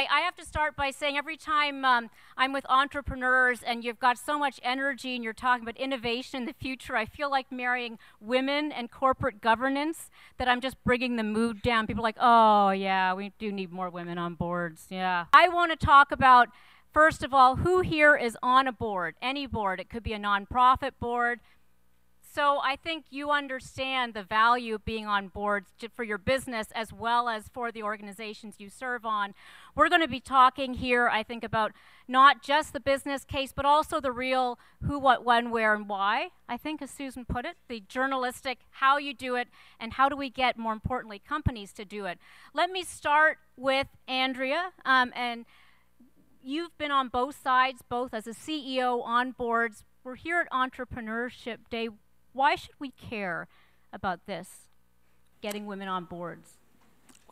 I have to start by saying every time I'm with entrepreneurs and you've got so much energy and you're talking about innovation in the future, I feel like marrying women and corporate governance, that I'm just bringing the mood down. People are like, oh, yeah, we do need more women on boards. Yeah. I want to talk about, first of all, who here is on a board, any board. It could be a nonprofit board. So I think you understand the value of being on boards for your business as well as for the organizations you serve on. We're going to be talking here, I think, about not just the business case, but also the real who, what, when, where, and why, I think, as Susan put it, the journalistic, how you do it, and how do we get, more importantly, companies to do it. Let me start with Andrea, and you've been on both sides, both as a CEO on boards. We're here at Entrepreneurship Day. Why should we care about this, getting women on boards?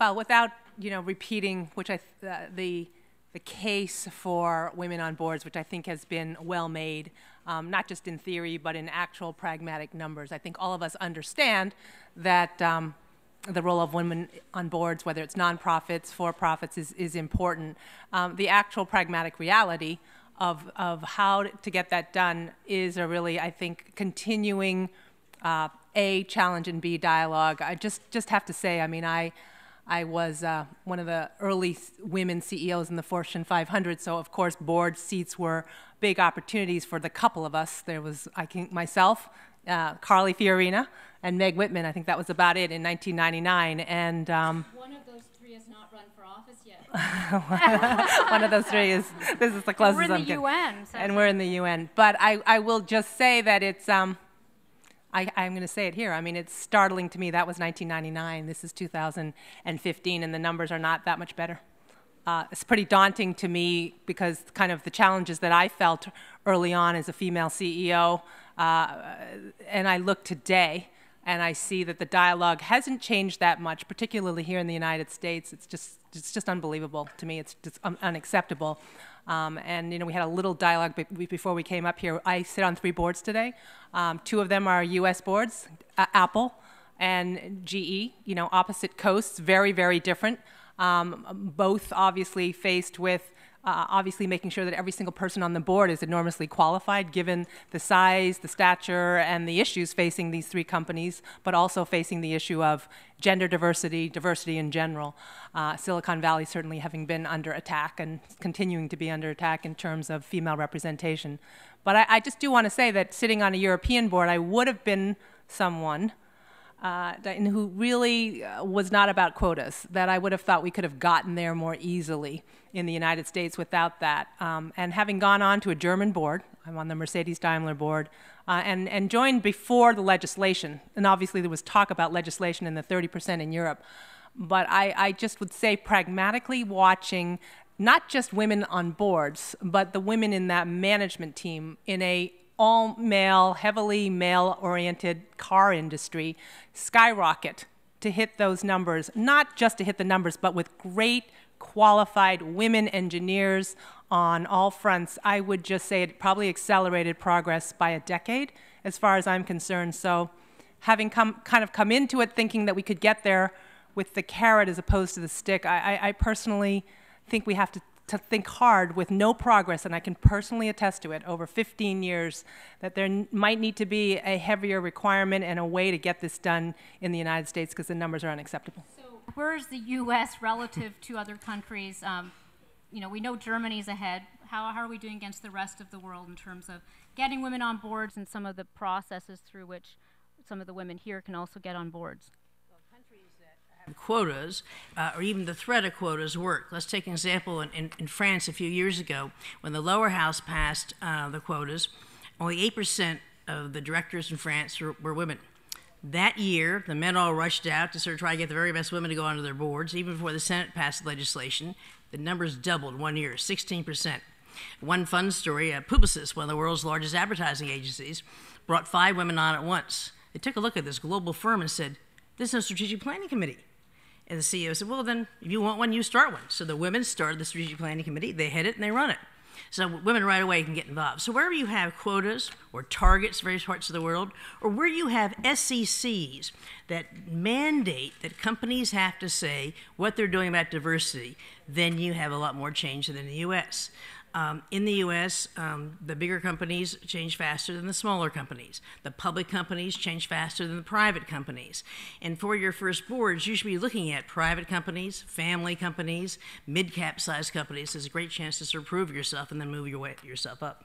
Well, without repeating, which the case for women on boards, which I think has been well made, not just in theory but in actual pragmatic numbers. I think all of us understand that the role of women on boards, whether it's nonprofits, for-profits, is important. The actual pragmatic reality of how to get that done is a really, I think, continuing A, challenge, and B, dialogue. I just have to say, I mean, I was one of the early women CEOs in the Fortune 500, so of course board seats were big opportunities for the couple of us. There was, I think, myself, Carly Fiorina, and Meg Whitman. I think that was about it in 1999. And one of those three has not run for office yet. One of those three is, this is the closest I'm getting. We're in the UN. So and we're in the UN. But I will just say that it's, I'm going to say it here. I mean, it's startling to me. That was 1999. This is 2015, and the numbers are not that much better. It's pretty daunting to me because kind of the challenges that I felt early on as a female CEO, and I look today, and I see that the dialogue hasn't changed that much, particularly here in the United States. It's just unbelievable to me. It's just unacceptable. And we had a little dialogue before we came up here. I sit on 3 boards today. 2 of them are U.S. boards, Apple and GE. Opposite coasts, very, very different. Both obviously faced with obviously making sure that every single person on the board is enormously qualified given the size, the stature, and the issues facing these 3 companies, but also facing the issue of gender diversity, diversity in general. Silicon Valley certainly having been under attack and continuing to be under attack in terms of female representation. But I just do want to say that sitting on a European board, I would have been someone who really was not about quotas, that I would have thought we could have gotten there more easily in the United States without that. And having gone on to a German board, I'm on the Mercedes-Daimler board, and joined before the legislation. And obviously there was talk about legislation in the 30% in Europe. But I just would say pragmatically watching not just women on boards, but the women in that management team in a all-male, heavily male-oriented car industry skyrocket to hit those numbers, not just to hit the numbers, but with great qualified women engineers on all fronts. I would just say it probably accelerated progress by a decade as far as I'm concerned. So having come into it thinking that we could get there with the carrot as opposed to the stick, I personally think we have to think hard with no progress, and I can personally attest to it over 15 years, that there might need to be a heavier requirement and a way to get this done in the United States because the numbers are unacceptable. So where's the U.S. relative to other countries? We know Germany's ahead. How are we doing against the rest of the world in terms of getting women on boards and some of the processes through which some of the women here can also get on boards? Quotas, or even the threat of quotas work. Let's take an example in France a few years ago when the lower house passed the quotas. Only 8% of the directors in France were women. That year, the men all rushed out to sort of try to get the very best women to go onto their boards. Even before the Senate passed legislation, the numbers doubled 1 year, 16%. One fun story, Publicis, one of the world's largest advertising agencies, brought 5 women on at once. They took a look at this global firm and said, "There's no strategic planning committee." And the CEO said, "Well, then, if you want one, you start one." So the women started the strategic planning committee. They head it and they run it. So women right away can get involved. So wherever you have quotas or targets in various parts of the world, or where you have SECs that mandate that companies have to say what they're doing about diversity, then you have a lot more change than in the U.S. In the U.S., the bigger companies change faster than the smaller companies. The public companies change faster than the private companies. And for your first boards, you should be looking at private companies, family companies, mid-cap sized companies. There's a great chance to sort of prove yourself and then move yourself up.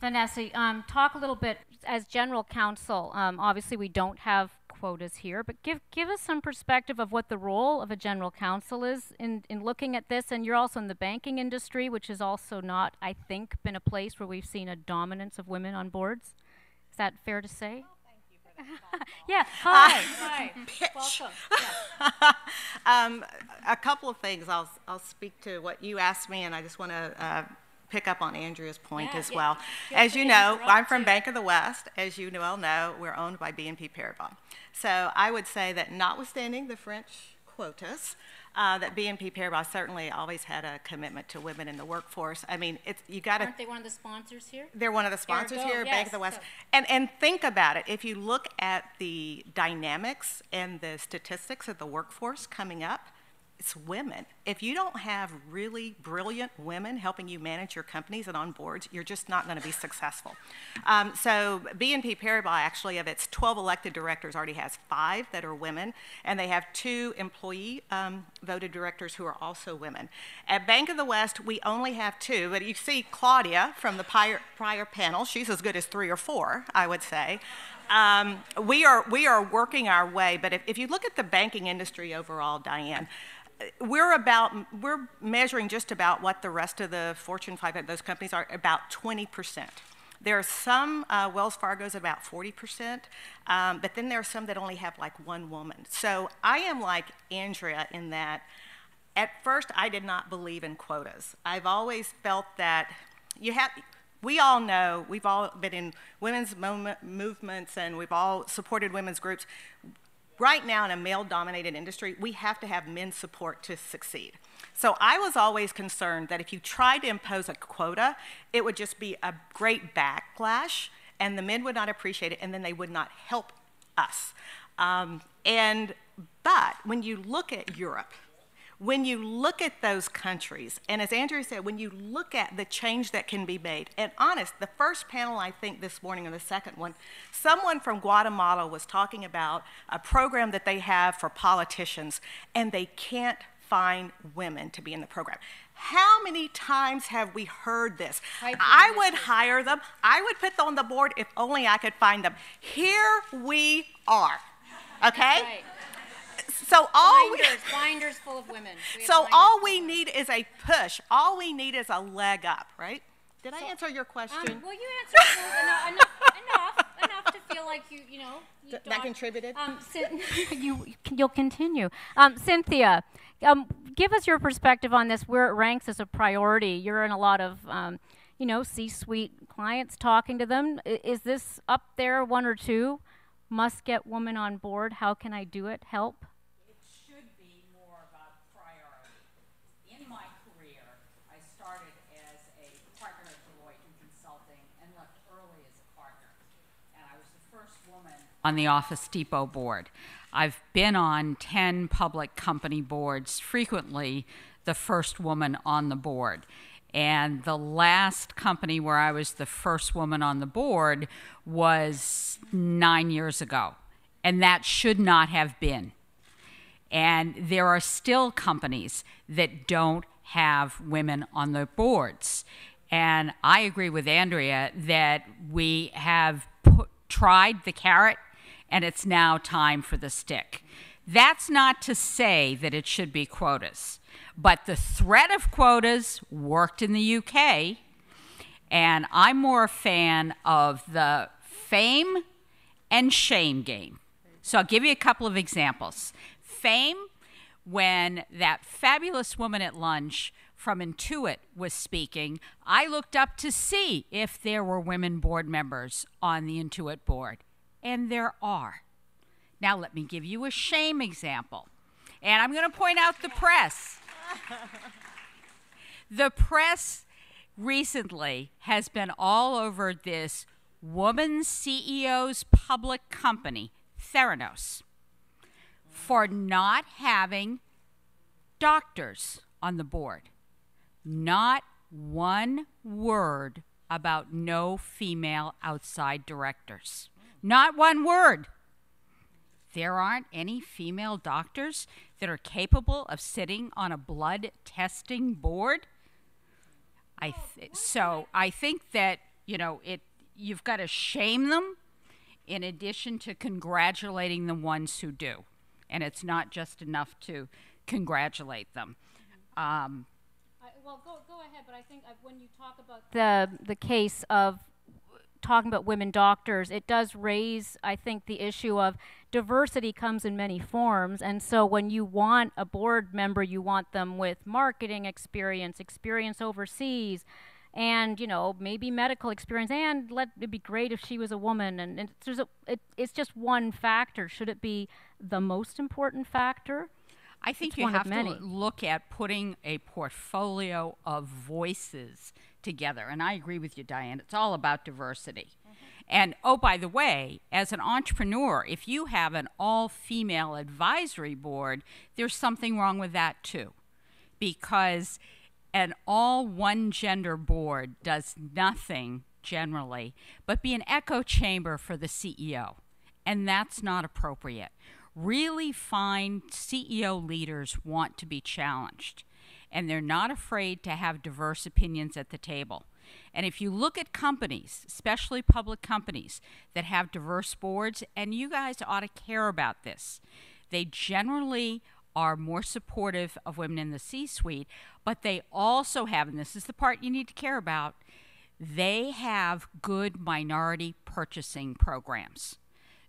Vanessa, talk a little bit as general counsel. Obviously, we don't have quotas here, but give us some perspective of what the role of a general counsel is in looking at this. And you're also in the banking industry, which has also not, I think, been a place where we've seen a dominance of women on boards. Is that fair to say? Well, thank you for that. Yeah, hi. Hi. Welcome. Yeah. A couple of things. I'll speak to what you asked me, and I just want to pick up on Andrea's point as well. As you know, I'm from Bank of the West. As you well know, we're owned by BNP Paribas. So I would say that notwithstanding the French quotas, that BNP Paribas certainly always had a commitment to women in the workforce. I mean, you got to. Aren't they one of the sponsors here? They're one of the sponsors here, yes, Bank of the West. And think about it. If you look at the dynamics and the statistics of the workforce coming up, it's women. If you don't have really brilliant women helping you manage your companies and on boards, you're just not going to be successful. So BNP Paribas, actually, of its 12 elected directors, already has 5 that are women, and they have 2 employee voted directors who are also women. At Bank of the West, we only have 2, but you see Claudia from the prior panel. She's as good as 3 or 4, I would say. We are working our way, but if you look at the banking industry overall, Diane, we're measuring just about what the rest of the Fortune 500, those companies are, about 20%. There are some, Wells Fargo's about 40%, but then there are some that only have like 1 woman. So I am like Andrea in that at first I did not believe in quotas. I've always felt that we all know, we've all been in women's movements and we've all supported women's groups. Right now in a male-dominated industry, we have to have men's support to succeed. So I was always concerned that if you tried to impose a quota, it would just be a great backlash, and the men would not appreciate it, and then they would not help us. But when you look at Europe, when you look at those countries, and as Andrea said, when you look at the change that can be made, and honest, the first panel I think this morning and the second one, someone from Guatemala was talking about a program that they have for politicians, and they can't find women to be in the program. How many times have we heard this? I would hire them. I would put them on the board if only I could find them. Here we are, okay? Right. So binders full of women. So all we need is a push. All we need is a leg up, right? Did I answer your question? Well, you answered enough to feel like you know. That contributed? You'll continue. Cynthia, give us your perspective on this, where it ranks as a priority. You're in a lot of, C-suite clients talking to them. Is this up there, 1 or 2? Must get women on board. How can I do it? Help? It should be more of a priority. In my career, I started as a partner at Deloitte in consulting and left early as a partner. And I was the first woman on the Office Depot board. I've been on 10 public company boards, frequently the first woman on the board. And the last company where I was the first woman on the board was 9 years ago. And that should not have been. And there are still companies that don't have women on the boards. And I agree with Andrea that we have tried the carrot, and it's now time for the stick. That's not to say that it should be quotas. But the threat of quotas worked in the UK, and I'm more a fan of the fame and shame game. So I'll give you a couple of examples. Fame, when that fabulous woman at lunch from Intuit was speaking, I looked up to see if there were women board members on the Intuit board, and there are. Now let me give you a shame example. And I'm going to point out the press. The press recently has been all over this woman CEO's public company, Theranos, for not having doctors on the board. Not one word about no female outside directors. Not one word. There aren't any female doctors that are capable of sitting on a blood testing board. So I think that, you know, you've got to shame them in addition to congratulating the ones who do. And it's not just enough to congratulate them. Well, go ahead, but I think when you talk about the case of talking about women doctors, it does raise, I think, the issue of diversity comes in many forms. And so when you want a board member, you want them with marketing experience overseas, and, you know, maybe medical experience, and it'd be great if she was a woman. And it's just one factor. Should it be the most important factor? I think you have to look at putting a portfolio of voices together. And I agree with you, Diane. It's all about diversity. And, oh, by the way, as an entrepreneur, if you have an all-female advisory board, there's something wrong with that, too. Because an all-one-gender board does nothing, generally, but be an echo chamber for the CEO. And that's not appropriate. Really fine CEO leaders want to be challenged, and they're not afraid to have diverse opinions at the table. And if you look at companies, especially public companies, that have diverse boards, and you guys ought to care about this, they generally are more supportive of women in the C-suite, but they also have, and this is the part you need to care about, they have good minority purchasing programs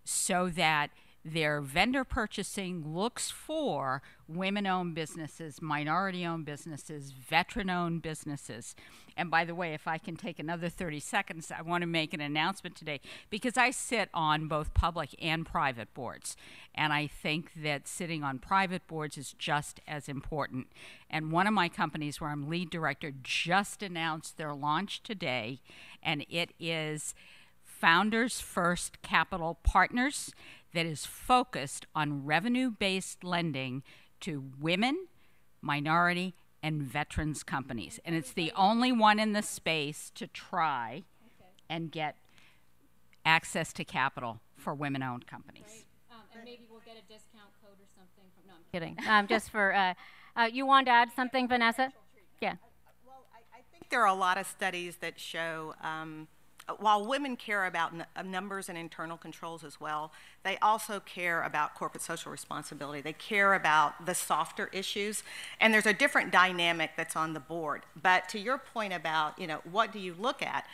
so that their vendor purchasing looks for women-owned businesses, minority-owned businesses, veteran-owned businesses. And by the way, if I can take another 30 seconds, I want to make an announcement today, because I sit on both public and private boards. And I think that sitting on private boards is just as important. And one of my companies where I'm lead director just announced their launch today, and it is Founders First Capital Partners, that is focused on revenue-based lending to women, minority, and veterans companies. And it's the only one in the space to try and get access to capital for women-owned companies. Right. And maybe we'll get a discount code or something. No, I'm kidding. Just for, you want to add something, Vanessa? Yeah. Well, I think there are a lot of studies that show while women care about numbers and internal controls as well, they also care about corporate social responsibility. They care about the softer issues, and there's a different dynamic that's on the board. But to your point about, you know, what do you look at?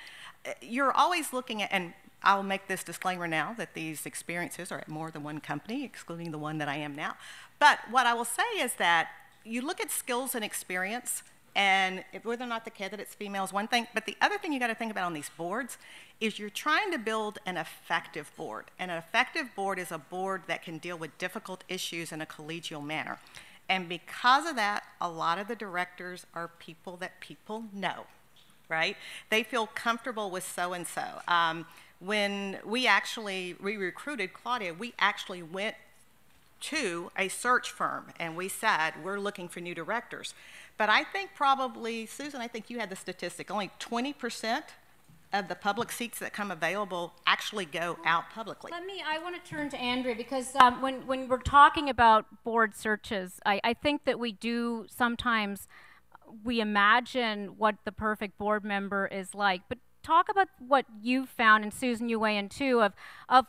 You're always looking at, and I'll make this disclaimer now that these experiences are at more than one company, excluding the one that I am now. But what I will say is that you look at skills and experience, and whether or not the candidate's female is one thing, but the other thing you got to think about on these boards is you're trying to build an effective board. And an effective board is a board that can deal with difficult issues in a collegial manner. And because of that, a lot of the directors are people that people know, right? They feel comfortable with so-and-so. When we recruited Claudia, we actually went to a search firm and we said, we're looking for new directors. But I think probably, Susan, I think you had the statistic, only 20% of the public seats that come available actually go out publicly. I want to turn to Andrea, because when we're talking about board searches, I think that we do sometimes, we imagine what the perfect board member is like. But talk about what you found, and Susan, you weigh in too, of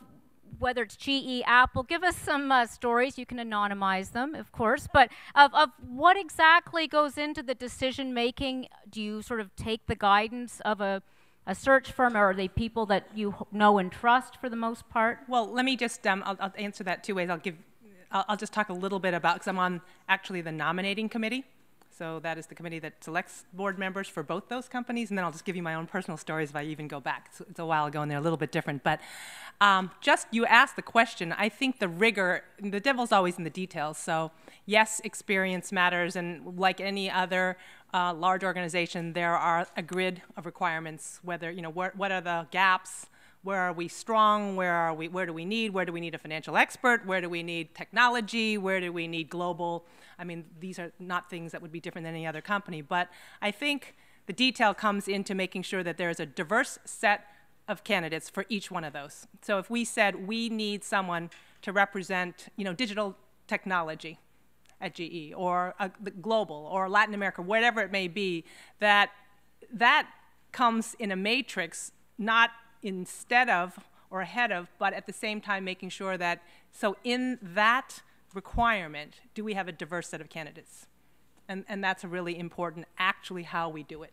whether it's GE, Apple. Give us some stories. You can anonymize them, of course, but of what exactly goes into the decision making. Do you sort of take the guidance of a search firm, or are they people that you know and trust for the most part? Well, let me just, I'll answer that two ways. I'll just talk a little bit about, because I'm on actually the nominating committee. So that is the committee that selects board members for both those companies, and then I'll just give you my own personal stories if I even go back. It's a while ago and they're a little bit different. But just, you asked the question, I think the rigor, the devil's always in the details. So yes, experience matters, and like any other large organization, there are a grid of requirements, whether, you know, what are the gaps, where are we strong, where do we need a financial expert, where do we need technology, where do we need global. I mean, these are not things that would be different than any other company, but I think the detail comes into making sure that there is a diverse set of candidates for each one of those. So if we said we need someone to represent, you know, digital technology at GE, or the global, or Latin America, whatever it may be, that comes in a matrix, not instead of or ahead of, but at the same time making sure that, so in that requirement, do we have a diverse set of candidates? And that's a really important, actually, how we do it.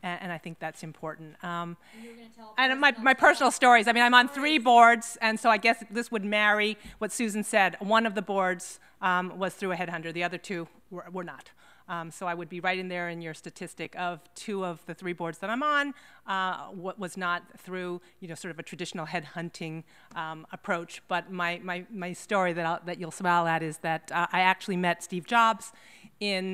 And I think that's important. And my personal stories, I mean, I'm on 3 boards, and so I guess this would marry what Susan said. One of the boards was through a headhunter. The other 2 were not. So I would be right in there in your statistic of 2 of the 3 boards that I'm on, what was not through, you know, sort of a traditional headhunting approach. But my story that you'll smile at is that I actually met Steve Jobs in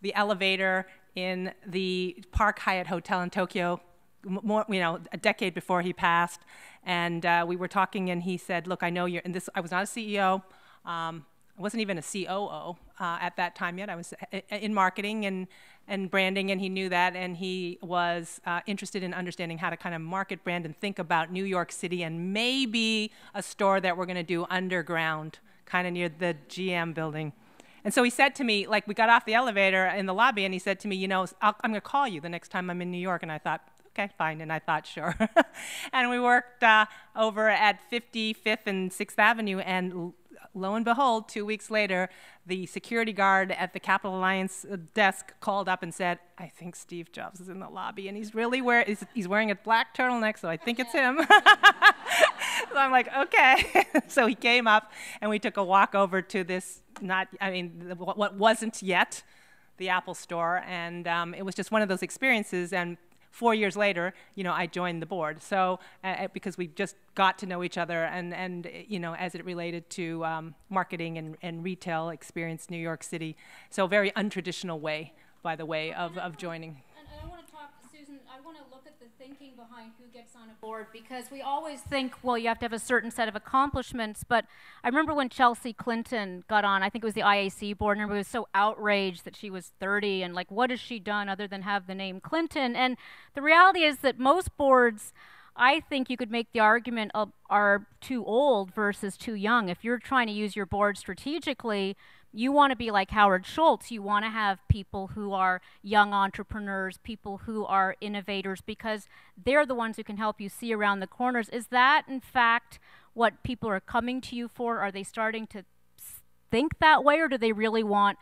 the elevator in the Park Hyatt Hotel in Tokyo, a decade before he passed. And we were talking, and he said, look, I know you're, and I was not a CEO. I wasn't even a COO at that time yet. I was in marketing and branding, and he knew that, and he was interested in understanding how to kind of market, brand, and think about New York City and maybe a store that we're going to do underground, kind of near the GM building. And so he said to me, like, we got off the elevator in the lobby, and he said to me, you know, I'm going to call you the next time I'm in New York. And I thought, okay, fine. And I thought, sure. And we worked over at 55th and 6th Avenue, and lo and behold, 2 weeks later, the security guard at the Capital Alliance desk called up and said, I think Steve Jobs is in the lobby, and he's really he's wearing a black turtleneck, so I think it's him. So I'm like, okay. So he came up, and we took a walk over to this, what wasn't yet the Apple store, and it was just one of those experiences. And 4 years later, you know, I joined the board. So because we just got to know each other, and you know, as it related to marketing and retail experience, New York City. So a very untraditional way, by the way, of joining. And I want to talk to Susan. I want to look at the thinking behind who gets on a board, because we always think, well, you have to have a certain set of accomplishments. But I remember when Chelsea Clinton got on, I think it was the IAC board, and everybody was so outraged that she was 30, and like, what has she done other than have the name Clinton? And the reality is that most boards, I think you could make the argument are too old versus too young. If you're trying to use your board strategically, you want to be like Howard Schultz. You want to have people who are young entrepreneurs, people who are innovators, because they're the ones who can help you see around the corners. Is that, in fact, what people are coming to you for? Are they starting to think that way, or do they really want,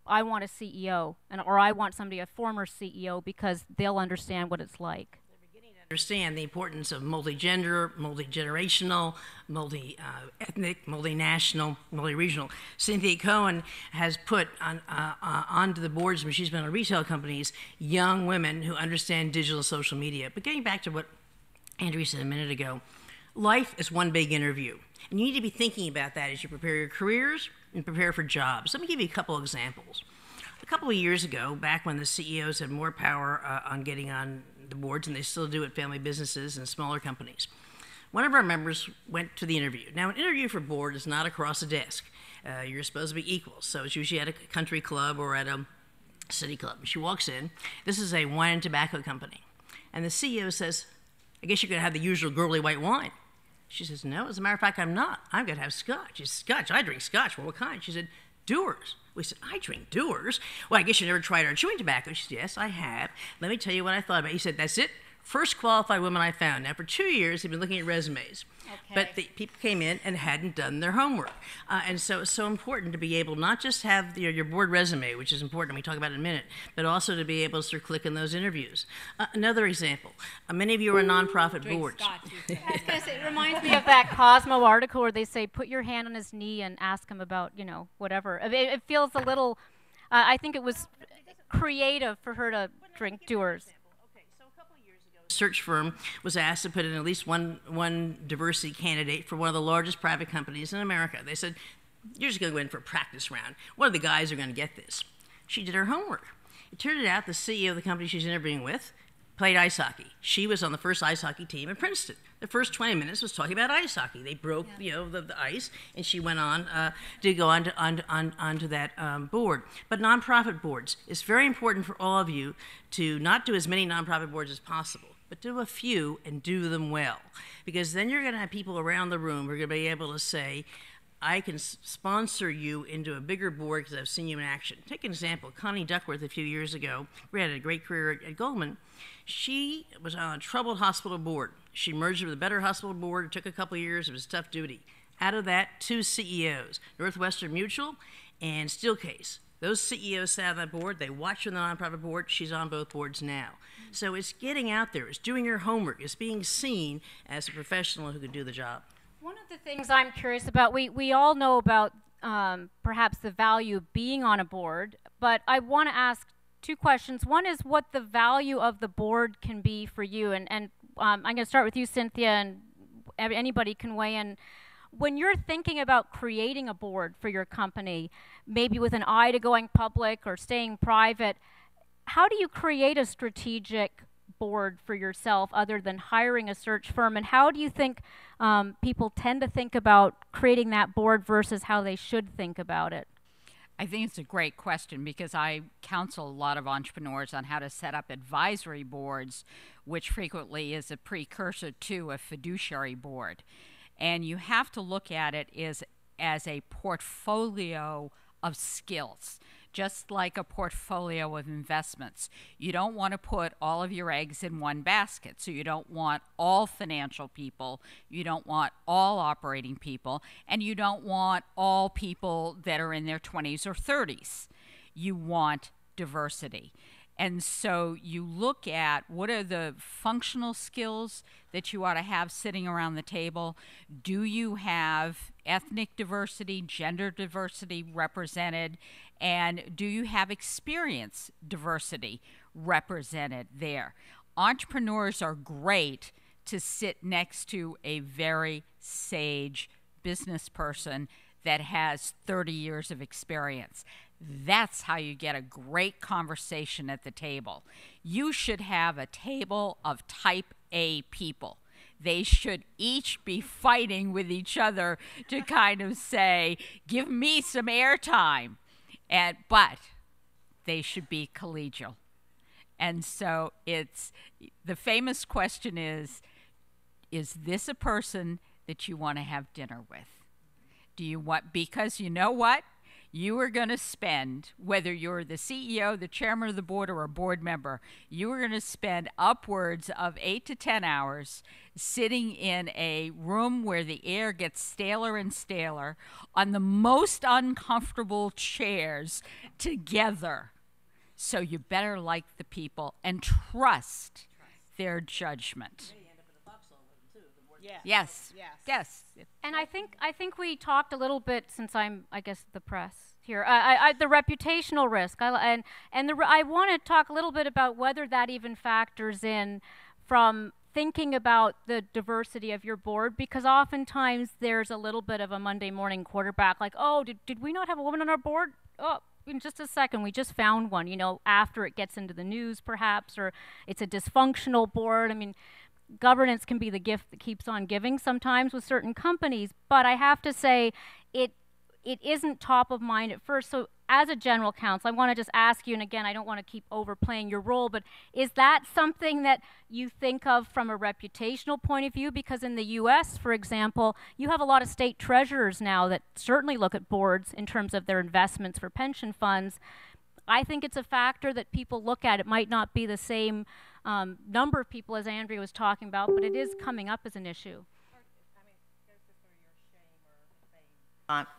I want a CEO, or I want somebody, a former CEO, because they'll understand what it's like? Understand the importance of multi-gender, multi-generational, multi-ethnic, multinational, multi-regional. Cynthia Cohen has put onto the boards, when she's been on retail companies, young women who understand digital social media. But getting back to what Andrea said a minute ago, life is one big interview. And you need to be thinking about that as you prepare your careers and prepare for jobs. Let me give you a couple examples. A couple of years ago, back when the CEOs had more power on getting on the boards, and they still do at family businesses and smaller companies, one of our members went to the interview. Now, an interview for board is not across a desk. You're supposed to be equal, so it's usually at a country club or at a city club. She walks in. This is a wine and tobacco company. And the CEO says, I guess you're going to have the usual girly white wine. She says, no, as a matter of fact, I'm not. I'm going to have scotch. She said, scotch? I drink scotch. Well, what kind? She said, Dewar's. We said, I drink Dewar's. Well, I guess you never tried our chewing tobacco. She said, yes, I have. Let me tell you what I thought about it. He said, that's it. First qualified woman I found. Now, for 2 years, he'd been looking at resumes. Okay. But the people came in and hadn't done their homework. And so it's so important to be able not just have your board resume, which is important, and we talk about it in a minute, but also to be able to sort of click in those interviews. Another example. Many of you are on nonprofit boards. It reminds me of that Cosmo article where they say, put your hand on his knee and ask him about, you know, whatever. It feels a little, I think it was creative for her to drink Dewar's. Search firm was asked to put in at least one diversity candidate for one of the largest private companies in America. They said, you're just going to go in for a practice round. One of the guys are going to get this. She did her homework. It turned out the CEO of the company she's interviewing with played ice hockey. She was on the first ice hockey team at Princeton. The first 20 minutes was talking about ice hockey. They broke, the ice, and she went on to go onto that board. But nonprofit boards, it's very important for all of you to not do as many nonprofit boards as possible, but do a few and do them well. Because then you're going to have people around the room who are going to be able to say, I can sponsor you into a bigger board because I've seen you in action. Take an example. Connie Duckworth a few years ago, we had a great career at Goldman. She was on a troubled hospital board. She merged with a better hospital board. It took a couple of years. It was tough duty. Out of that, 2 CEOs, Northwestern Mutual and Steelcase. Those CEOs sat on that board. They watched her on the nonprofit board. She's on both boards now. So it's getting out there. It's doing your homework. It's being seen as a professional who can do the job. One of the things I'm curious about, we all know about perhaps the value of being on a board, but I want to ask 2 questions. One is what the value of the board can be for you, and I'm going to start with you, Cynthia, and anybody can weigh in. When you're thinking about creating a board for your company, maybe with an eye to going public or staying private, how do you create a strategic board for yourself other than hiring a search firm? And how do you think people tend to think about creating that board versus how they should think about it? I think it's a great question because I counsel a lot of entrepreneurs on how to set up advisory boards, which frequently is a precursor to a fiduciary board. And you have to look at it as a portfolio of skills, just like a portfolio of investments. You don't want to put all of your eggs in one basket. So you don't want all financial people, you don't want all operating people, and you don't want all people that are in their 20s or 30s. You want diversity. And so you look at what are the functional skills that you ought to have sitting around the table. Do you have ethnic diversity, gender diversity represented? And do you have experience diversity represented there? Entrepreneurs are great to sit next to a very sage business person that has 30 years of experience. That's how you get a great conversation at the table. You should have a table of type A people. They should each be fighting with each other to kind of say, give me some airtime. But they should be collegial. And so it's the famous question is this a person that you want to have dinner with? Do you want, because you know what? You are going to spend, whether you're the CEO, the chairman of the board, or a board member, you are going to spend upwards of 8 to 10 hours sitting in a room where the air gets staler and staler on the most uncomfortable chairs together. So you better like the people and trust their judgment. Yes. And I think we talked a little bit, since I'm, I guess, the press here, the reputational risk. I want to talk a little bit about whether that even factors in from thinking about the diversity of your board, because oftentimes there's a little bit of a Monday morning quarterback, like, oh, did we not have a woman on our board? Oh, in just a second, we just found one, after it gets into the news perhaps, or it's a dysfunctional board. I mean, governance can be the gift that keeps on giving sometimes with certain companies, but I have to say it isn't top of mind at first. So as a general counsel, I want to just ask you, and again, I don't want to keep overplaying your role, but is that something that you think of from a reputational point of view? Because in the U.S., for example, you have a lot of state treasurers now that certainly look at boards in terms of their investments for pension funds. I think it's a factor that people look at. It might not be the same number of people as Andrea was talking about, but it is coming up as an issue.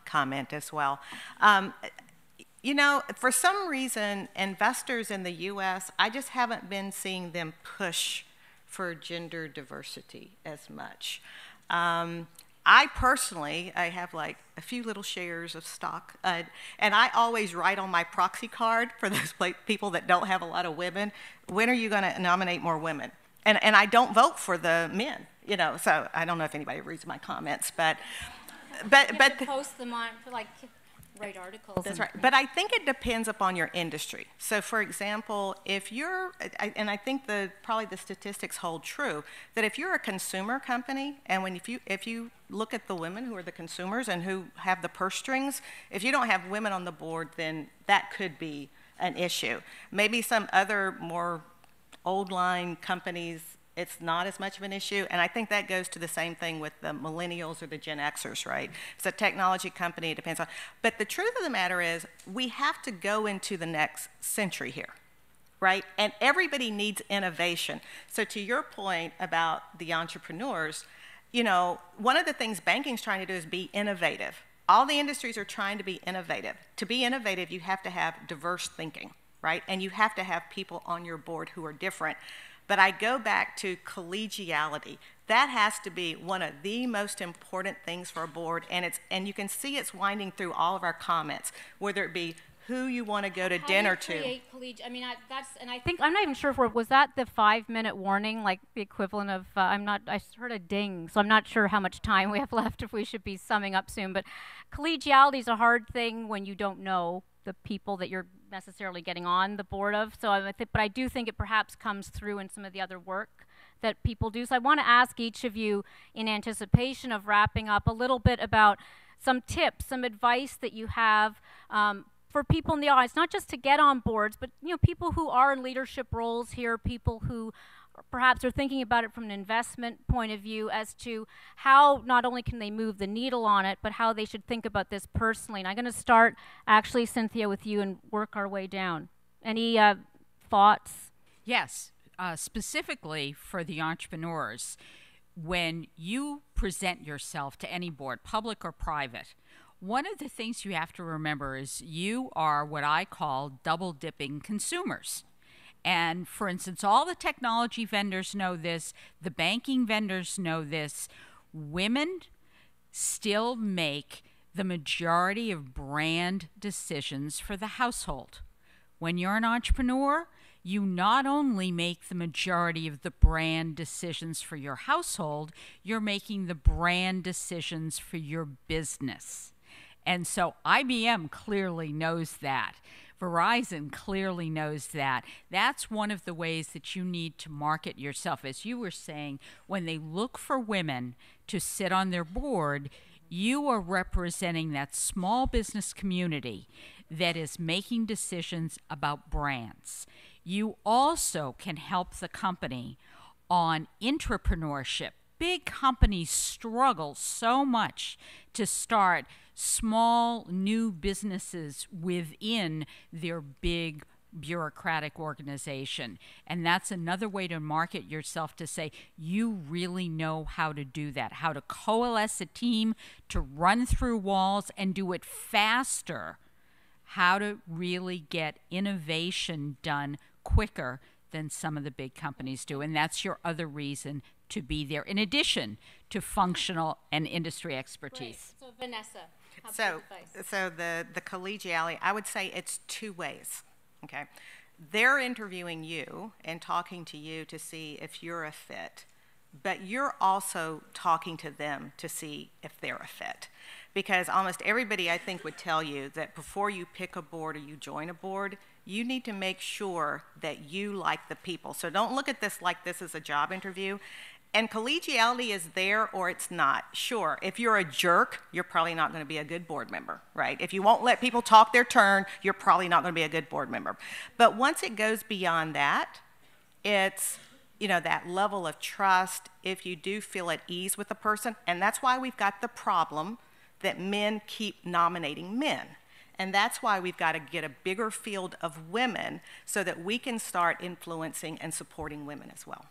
Comment as well. For some reason, investors in the U.S., I just haven't been seeing them push for gender diversity as much. I personally, I have like a few little shares of stock, and I always write on my proxy card for those people that don't have a lot of women, when are you going to nominate more women? And I don't vote for the men, so I don't know if anybody reads my comments, but post them on for like write articles. That's right. But I think it depends upon your industry. So, for example, if you're, and I think probably the statistics hold true, that if you're a consumer company, and if you look at the women who are the consumers and who have the purse strings, if you don't have women on the board, then that could be an issue. Maybe some other more old line companies, it's not as much of an issue, and I think that goes to the same thing with the millennials or the Gen Xers, right? It's a technology company, it depends on, but the truth of the matter is, we have to go into the next century here, right? And everybody needs innovation. So to your point about the entrepreneurs, you know, one of the things banking's trying to do is be innovative. All the industries are trying to be innovative. To be innovative, you have to have diverse thinking, right? And you have to have people on your board who are different. But I go back to collegiality. That has to be one of the most important things for a board, and you can see it's winding through all of our comments, whether it be who you want to go to dinner to. I mean, I think I'm not even sure if was that the 5-minute warning, like the equivalent of I heard a ding, so I'm not sure how much time we have left if we should be summing up soon. But collegiality is a hard thing when you don't know the people that you're necessarily getting on the board of. So but I do think it perhaps comes through in some of the other work that people do. So I want to ask each of you, in anticipation of wrapping up, a little bit about some tips, some advice that you have for people in the audience, not just to get on boards, but people who are in leadership roles here, people who perhaps are thinking about it from an investment point of view as to how not only can they move the needle on it, but how they should think about this personally. And I'm going to start, actually, Cynthia, with you and work our way down. Any thoughts? Yes, specifically for the entrepreneurs, when you present yourself to any board, public or private, one of the things you have to remember is you are what I call double-dipping consumers. And for instance, all the technology vendors know this, the banking vendors know this. Women still make the majority of brand decisions for the household. When you're an entrepreneur, you not only make the majority of the brand decisions for your household, you're making the brand decisions for your business. And so IBM clearly knows that. Verizon clearly knows that. That's one of the ways that you need to market yourself. As you were saying, when they look for women to sit on their board, you are representing that small business community that is making decisions about brands. You also can help the company on entrepreneurship. Big companies struggle so much to start small new businesses within their big bureaucratic organization. And that's another way to market yourself, to say you really know how to do that, how to coalesce a team, to run through walls and do it faster, how to really get innovation done quicker than some of the big companies do. And that's your other reason to be there, in addition to functional and industry expertise. Great. So Vanessa, so the collegiality, I would say it's two ways, okay? They're interviewing you and talking to you to see if you're a fit, but you're also talking to them to see if they're a fit. Because almost everybody, I think, would tell you that before you pick a board or you join a board, you need to make sure that you like the people. So don't look at this like this is a job interview. And collegiality is there or it's not. Sure, if you're a jerk, you're probably not going to be a good board member, right? If you won't let people talk their turn, you're probably not going to be a good board member. But once it goes beyond that, it's, that level of trust, if you do feel at ease with the person, and that's why we've got the problem that men keep nominating men. And that's why we've got to get a bigger field of women so that we can start influencing and supporting women as well.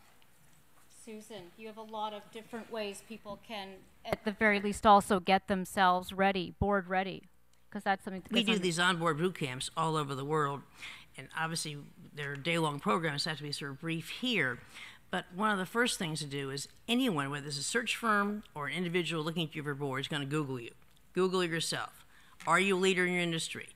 Susan, you have a lot of different ways people can, at the very least, also get themselves ready, board ready, because that's something. We do these onboard boot camps all over the world, and obviously they're day-long programs, have to be sort of brief here. But one of the first things to do is anyone, whether it's a search firm or an individual looking at you for board, is going to Google you. Google yourself. Are you a leader in your industry?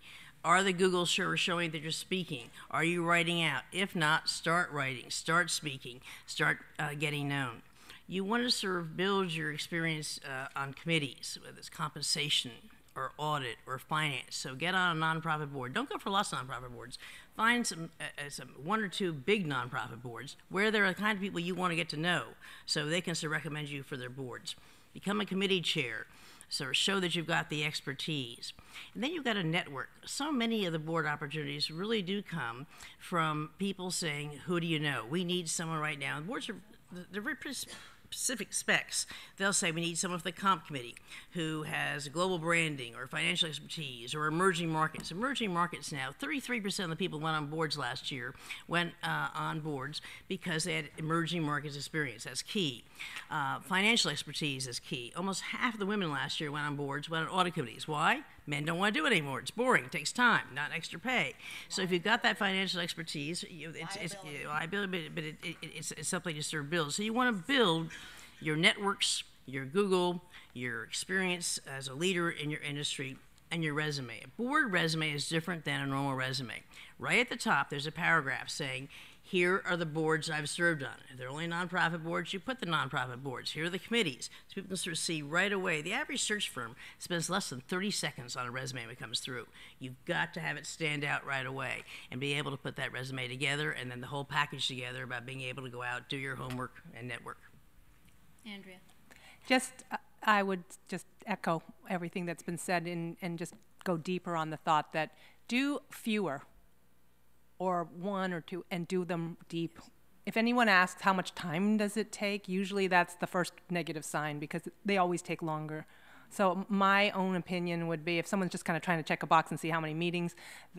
Are the Google showing that you're speaking? Are you writing out? If not, start writing, start speaking, start getting known. You want to sort of build your experience on committees, whether it's compensation or audit or finance. So get on a nonprofit board. Don't go for lots of nonprofit boards. Find some one or two big nonprofit boards where there are the kind of people you want to get to know, so they can recommend you for their boards. Become a committee chair. So show that you've got the expertise. And then you've got a network. So many of the board opportunities really do come from people saying, who do you know? We need someone right now. And boards they're very specific specs. They'll say we need someone for the comp committee who has global branding or financial expertise or emerging markets. Emerging markets now, 33% of the people who went on boards last year went on boards because they had emerging markets experience. That's key. Financial expertise is key. Almost half of the women last year went on boards, went on audit committees. Why? Men don't want to do it anymore. It's boring. It takes time, not extra pay. So if you've got that financial expertise, it's liability, but it's something to sort of build. So you want to build your networks, your Google, your experience as a leader in your industry, and your resume. A board resume is different than a normal resume. Right at the top, there's a paragraph saying, here are the boards I've served on. If they're only nonprofit boards, you put the nonprofit boards. Here are the committees. So people can sort of see right away. The average search firm spends less than 30 seconds on a resume when it comes through. You've got to have it stand out right away and be able to put that resume together and then the whole package together about being able to go out, do your homework, and network. Andrea. I would just echo everything that's been said and just go deeper on the thought that do fewer or one or two, and do them deep. If anyone asks how much time does it take, usually that's the first negative sign because they always take longer. So my own opinion would be if someone's just kind of trying to check a box and see how many meetings,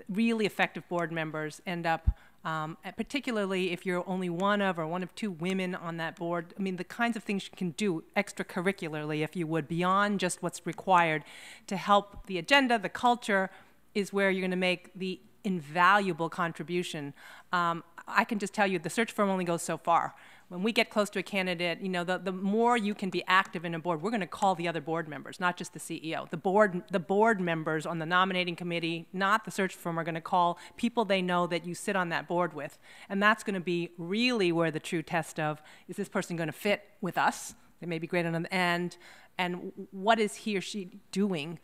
really effective board members end up, particularly if you're only one of two women on that board. I mean, the kinds of things you can do extracurricularly, if you would, beyond just what's required to help the agenda, the culture, is where you're going to make the invaluable contribution. I can just tell you the search firm only goes so far. When we get close to a candidate, you know, the more you can be active in a board, we're going to call the other board members, not just the CEO. The board members on the nominating committee, not the search firm, are going to call people they know that you sit on that board with. And that's going to be really where the true test of, is this person going to fit with us? They may be great on the end. And what is he or she doing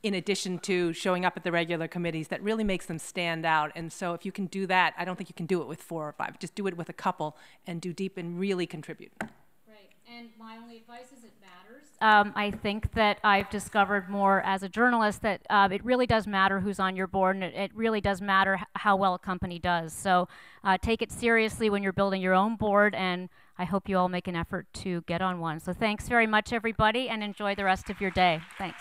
in addition to showing up at the regular committees that really makes them stand out. And so if you can do that, I don't think you can do it with 4 or 5. Just do it with a couple and do deep and really contribute. Right. And my only advice is it matters. I think that I've discovered more as a journalist that it really does matter who's on your board, and it really does matter how well a company does. So take it seriously when you're building your own board, and I hope you all make an effort to get on one. So thanks very much, everybody, and enjoy the rest of your day. Thanks.